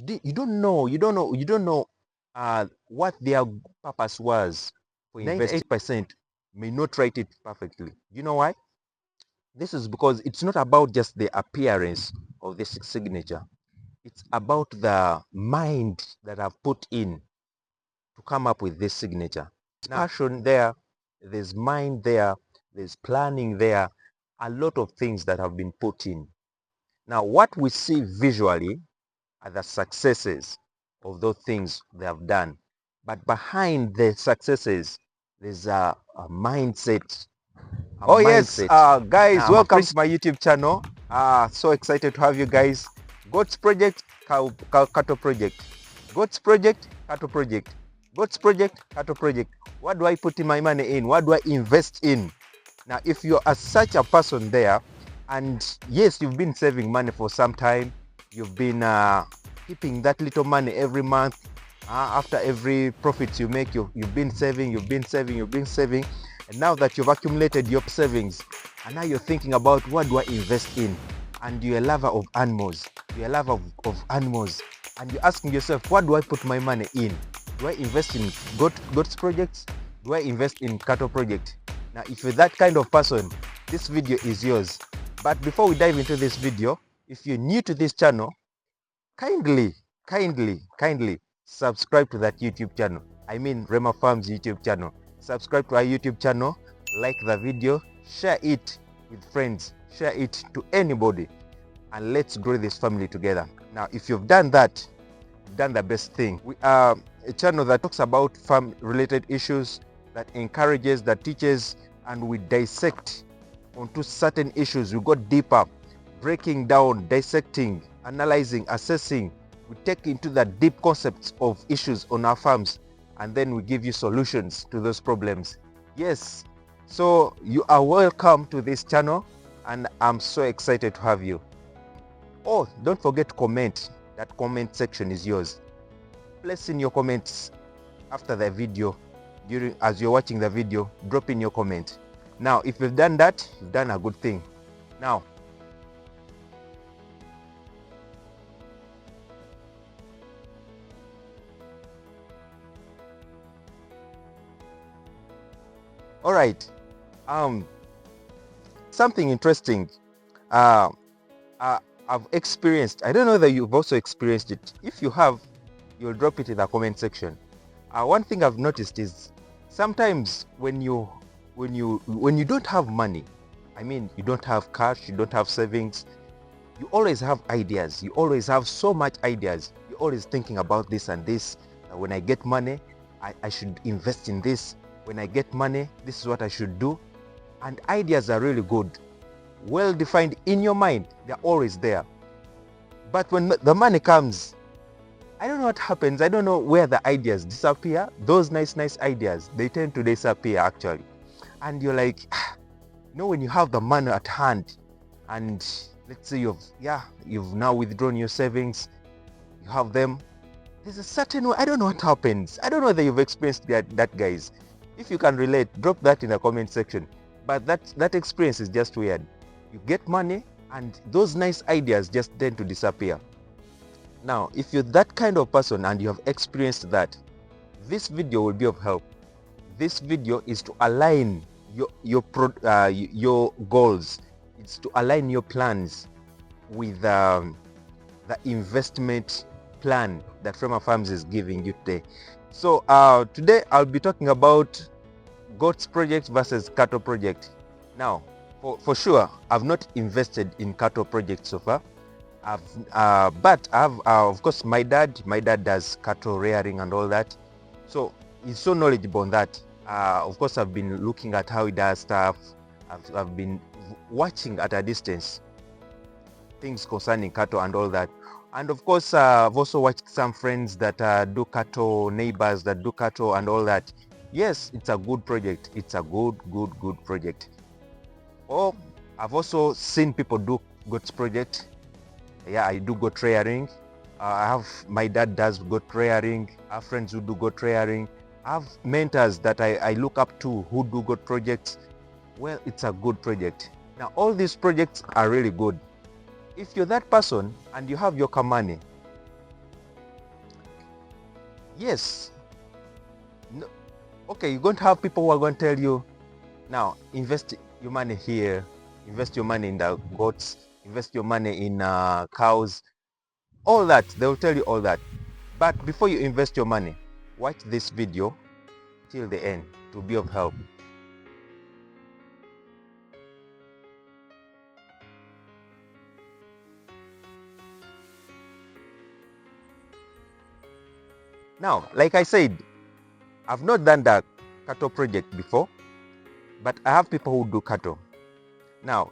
You don't know what their purpose was for investing. 98% may not write it perfectly. You know why? This is because it's not about just the appearance of this signature. It's about the mind that I've put in to come up with this signature. Now, passion there, there's mind there, there's planning there, a lot of things that have been put in. Now, what we see visually are the successes of those things they have done. But behind the successes, there's a mindset. Oh yes, guys, now, welcome to my YouTube channel. So excited to have you guys. God's Project, Cattle Project. God's Project, Cattle Project. God's Project, Cattle Project. What do I put in my money in? What do I invest in? Now, if you are such a person there, and yes, you've been saving money for some time, you've been keeping that little money every month, after every profit you make, you've been saving, and now that you've accumulated your savings, and now you're thinking about what do I invest in, and you're a lover of animals, and you're asking yourself, what do I put my money in? Do I invest in goats projects? Do I invest in cattle project? Now, if you're that kind of person, this video is yours. But before we dive into this video, if you're new to this channel, kindly subscribe to that YouTube channel. I mean Rema Farms YouTube channel. Subscribe to our YouTube channel, like the video, share it with friends, share it to anybody, and let's grow this family together. Now, if you've done that, you've done the best thing. We are a channel that talks about farm related issues, that encourages, that teaches, and we dissect onto certain issues. We go deeper, breaking down, dissecting, analyzing, assessing. We take into the deep concepts of issues on our farms, and then we give you solutions to those problems. Yes, so you are welcome to this channel, and I'm so excited to have you. Oh, don't forget to comment. That comment section is yours. Place in your comments after the video, as you're watching the video, drop in your comment. Now, if you've done that, you've done a good thing. Now, all right, something interesting I've experienced. I don't know that you've also experienced it. If you have, you'll drop it in the comment section. One thing I've noticed is sometimes when you don't have money, I mean, you don't have cash, you don't have savings, you always have ideas. You always have so much ideas. You're always thinking about this and this. When I get money, I should invest in this. When I get money, this is what I should do. And ideas are really good, well defined in your mind. They're always there. But when the money comes, I don't know what happens. I don't know where the ideas disappear. Those nice ideas, they tend to disappear actually. And you're like, when you have the money at hand, and let's say you've now withdrawn your savings, you have them, there's a certain way, I don't know what happens. I don't know whether you've experienced that guys. If you can relate, drop that in the comment section. But that experience is just weird. You get money and those nice ideas just tend to disappear. Now, if you're that kind of person and you have experienced that, this video will be of help. This video is to align your goals. It's to align your plans with the investment plan that Rema Farms is giving you today. So today I'll be talking about goats project versus cattle project. Now, for sure, I've not invested in cattle projects so far. But I have, of course, my dad does cattle rearing and all that. So he's so knowledgeable on that. Of course, I've been looking at how he does stuff. I've been watching at a distance things concerning cattle and all that. And of course, I've also watched some friends that do cattle, neighbors that do cattle and all that. Yes, it's a good project. It's a good project. Or I've also seen people do goats project. Yeah, I do goat rearing. My dad does goat rearing. I have friends who do goat rearing. I have mentors that I look up to who do goat projects. Well, it's a good project. Now, all these projects are really good. If you're that person and you have your money, Yes. No. Okay, you're going to have people who are going to tell you, now invest your money here, invest your money in the goats, invest your money in cows, all that. They will tell you all that. But before you invest your money, watch this video till the end to be of help. Now, like I said, I've not done the cattle project before, but I have people who do cattle. Now,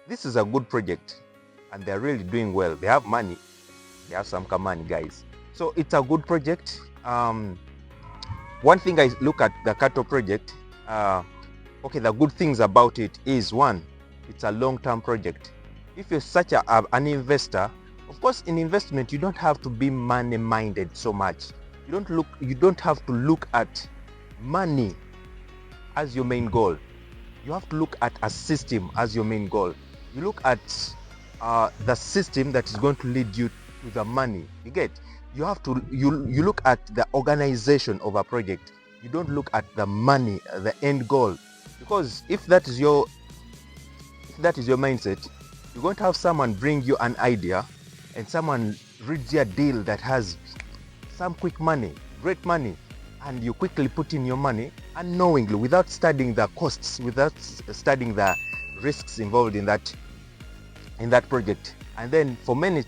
this is a good project and they're really doing well. They have money. They have some money, guys. So it's a good project. One thing I look at the cattle project, okay, the good things about it is, one, it's a long-term project. If you're such an investor, of course, in investment, you don't have to be money-minded so much. You don't have to look at money as your main goal. You have to look at a system as your main goal. You look at the system that is going to lead you to the money. You get? You have to you look at the organization of a project. You don't look at the money, the end goal, because if that is your mindset, you're going to have someone bring you an idea, and someone reads you a deal that has some quick money, great money, and you quickly put in your money unknowingly, without studying the costs, without studying the risks involved in that project. And then for many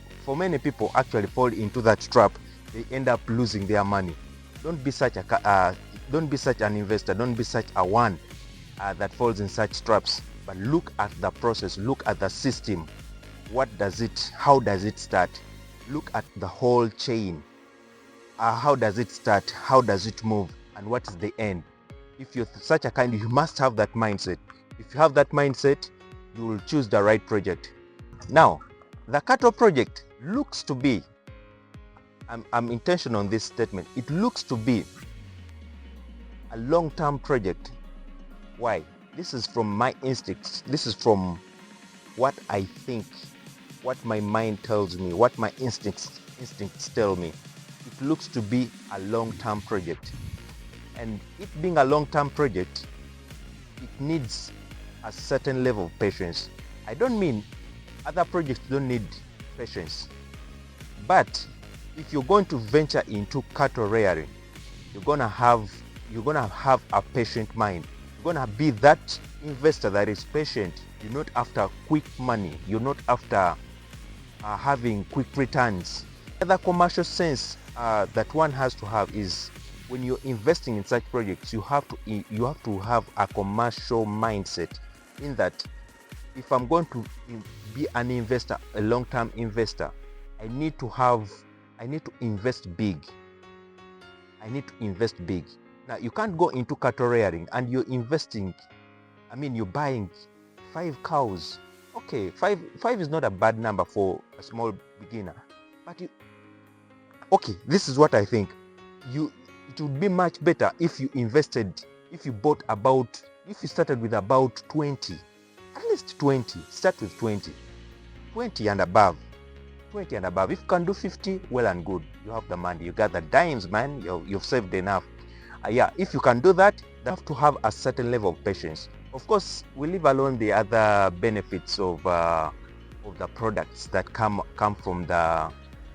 people actually fall into that trap. They end up losing their money. Don't be such an investor. Don't be such a one that falls in such traps. But look at the process. Look at the system. How does it start? Look at the whole chain. How does it start? How does it move? And what is the end? If you're such a kind, you must have that mindset. If you have that mindset, you will choose the right project. Now, the cattle project looks to be, I'm intentional on this statement, it looks to be a long-term project. Why? This is from my instincts. This is from what I think, what my mind tells me, what my instincts tell me. It looks to be a long-term project. And it being a long-term project, it needs a certain level of patience. I don't mean other projects don't need patience, but if you're going to venture into cattle rearing, you're gonna have a patient mind. You're gonna be that investor that is patient. You're not after quick money. You're not after having quick returns. The other commercial sense that one has to have is, when you're investing in such projects, you have to have a commercial mindset, in that if I'm going to be an investor, a long-term investor, I need to invest big. Now, you can't go into cattle rearing and you're investing, you're buying 5 cows. Okay, five is not a bad number for a small beginner, but okay, this is what I think. It would be much better if you started with about 20, at least 20. Start with 20 and above. If you can do 50, well and good. You have the money. You got the dimes, man. You've saved enough. Yeah, if you can do that, you have to have a certain level of patience. Of course, we leave alone the other benefits of the products that come from the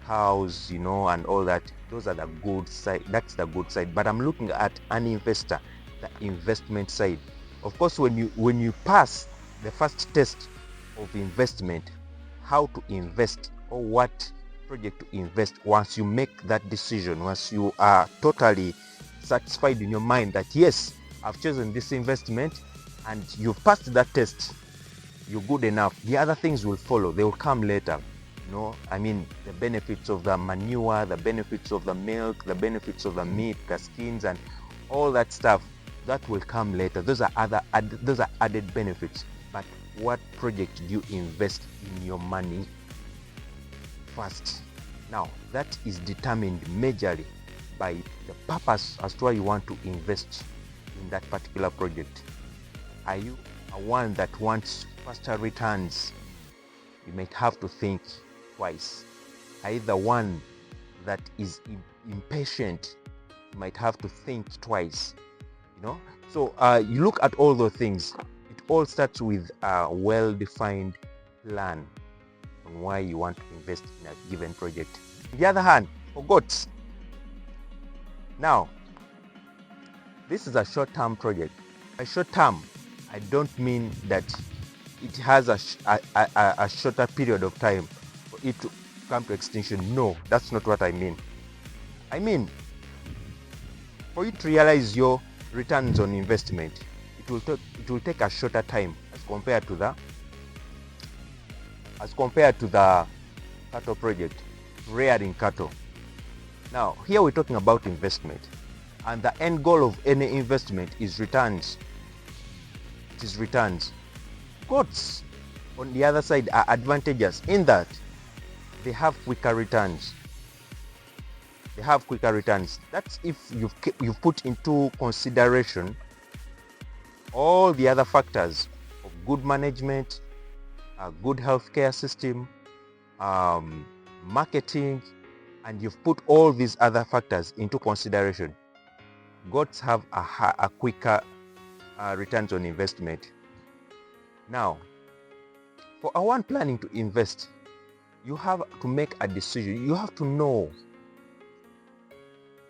cows, and all that. Those are the good side. That's the good side. But I'm looking at an investor, the investment side. Of course, when you pass the first test of investment, how to invest or what project to invest, once you make that decision, once you are totally satisfied in your mind that yes, I've chosen this investment, and you've passed that test, you're good enough, the other things will follow. They will come later. The benefits of the manure, the benefits of the milk, the benefits of the meat, the skins, and all that stuff, that will come later. Those are added benefits. But what project do you invest in your money first? Now, that is determined majorly by the purpose as to why you want to invest in that particular project. Are you a one that wants faster returns? You might have to think twice. Are you the one that is impatient you might have to think twice, So you look at all those things. It all starts with a well-defined plan on why you want to invest in a given project. On the other hand, for goats, now, this is a short-term project. By short-term, I don't mean that it has a shorter period of time for it to come to extinction. No, that's not what I mean. I mean, for you to realize your returns on investment, it will take a shorter time as compared to the cattle project, rearing cattle. Now, here we're talking about investment, and the end goal of any investment is returns. It is returns. Goats, on the other side, are advantageous in that they have quicker returns. They have quicker returns. That's if you've put into consideration all the other factors of good management, a good healthcare system, marketing, and you've put all these other factors into consideration. Goats have a quicker returns on investment. Now, for one planning to invest, you have to make a decision. You have to know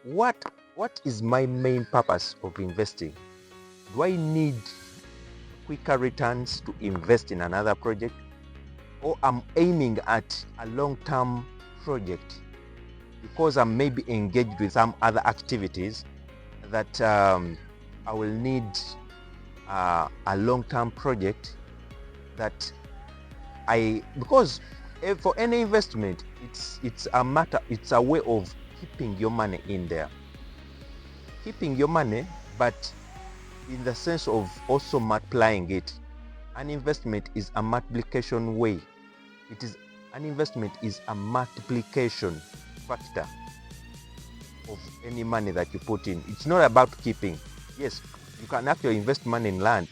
what is my main purpose of investing. Do I need quicker returns to invest in another project, or I'm aiming at a long-term project because I'm maybe engaged with some other activities that I will need a long-term project that because for any investment, it's a way of keeping your money in there. Keeping your money, but in the sense of also multiplying it. An investment is a multiplication way. An investment is a multiplication factor of any money that you put in. It's not about keeping. Yes, you can actually invest money in land.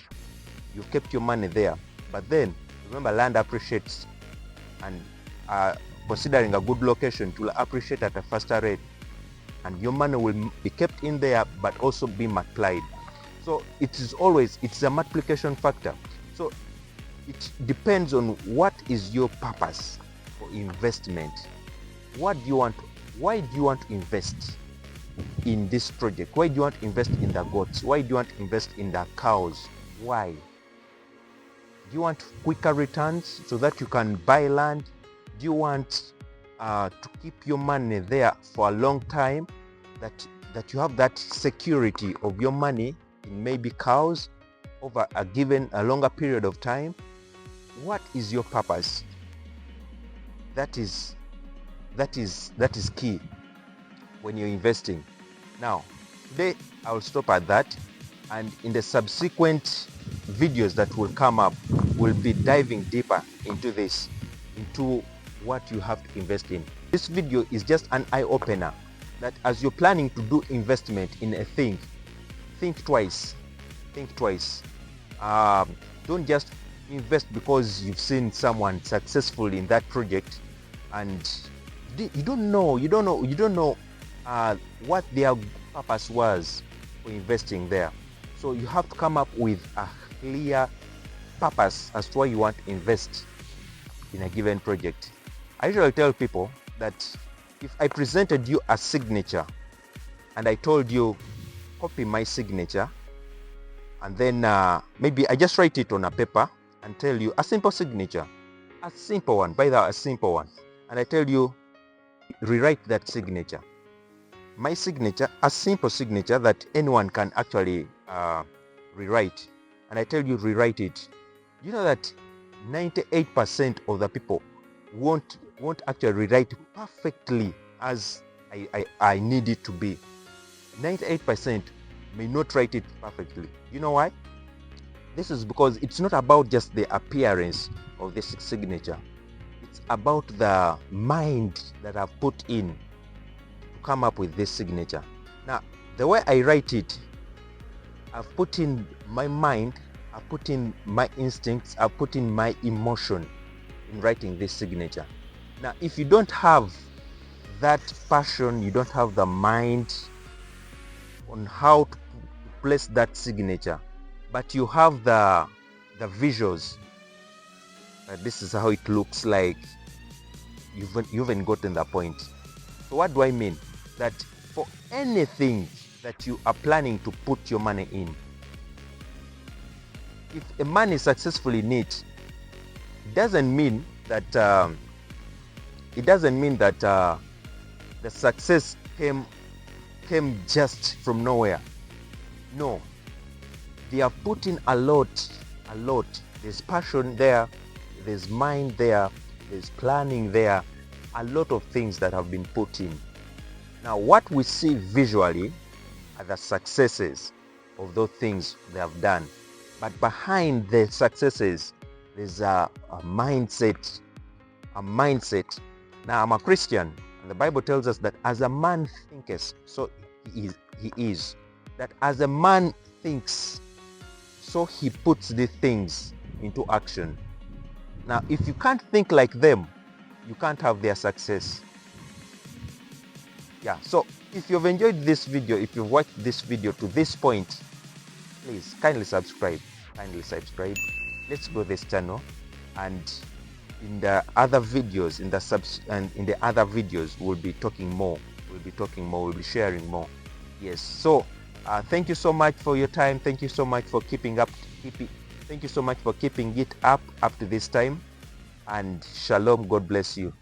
You've kept your money there, but then remember, land appreciates, and considering a good location, it will appreciate at a faster rate, and your money will be kept in there but also be multiplied. So it's a multiplication factor. So it depends on what is your purpose for investment. Why do you want to invest in this project? Why do you want to invest in the goats? Why do you want to invest in the cows? Why? Do you want quicker returns so that you can buy land? Do you want to keep your money there for a long time, that you have that security of your money in maybe cows over a longer period of time? What is your purpose? That is key when you're investing. Now, today I'll stop at that, and in the subsequent videos that will come up, we'll be diving deeper into what you have to invest in. This video is just an eye-opener that as you're planning to do investment in a thing, think twice. Don't just invest because you've seen someone successful in that project and you don't know what their purpose was for investing there. So you have to come up with a clear purpose as to why you want to invest in a given project. I usually tell people that if I presented you a signature and I told you copy my signature, and then maybe I just write it on a paper and tell you a simple signature, a simple one, and I tell you rewrite that signature. My signature, a simple signature that anyone can actually rewrite, and I tell you rewrite it. You know that 98% of the people won't actually rewrite perfectly as I need it to be. 98% may not write it perfectly. You know why? This is because it's not about just the appearance of this signature. It's about the mind that I've put in to come up with this signature. Now, the way I write it, I've put in my mind, I've put in my instincts, I've put in my emotion in writing this signature. Now, if you don't have that passion, you don't have the mind on how to place that signature, but you have the visuals. This is how it looks like. You've even gotten the point. So what do I mean? That for anything that you are planning to put your money in, if a man is successful in it, it doesn't mean that the success came just from nowhere. No, they are putting a lot. There's passion there, there's mind there, there's planning there, a lot of things that have been put in. Now what we see visually are the successes of those things they have done, but behind the successes there's a mindset. Now I'm a Christian, and the Bible tells us that as a man thinketh, so he is. That as a man thinks, so he puts the things into action. Now if you can't think like them, you can't have their success. Yeah, so if you've enjoyed this video, if you've watched this video to this point, please kindly subscribe. Let's grow this channel, and in the other videos, in the other videos, we'll be talking more. We'll be sharing more. Yes. So thank you so much for your time. Thank you so much for keeping it up to this time. And shalom. God bless you.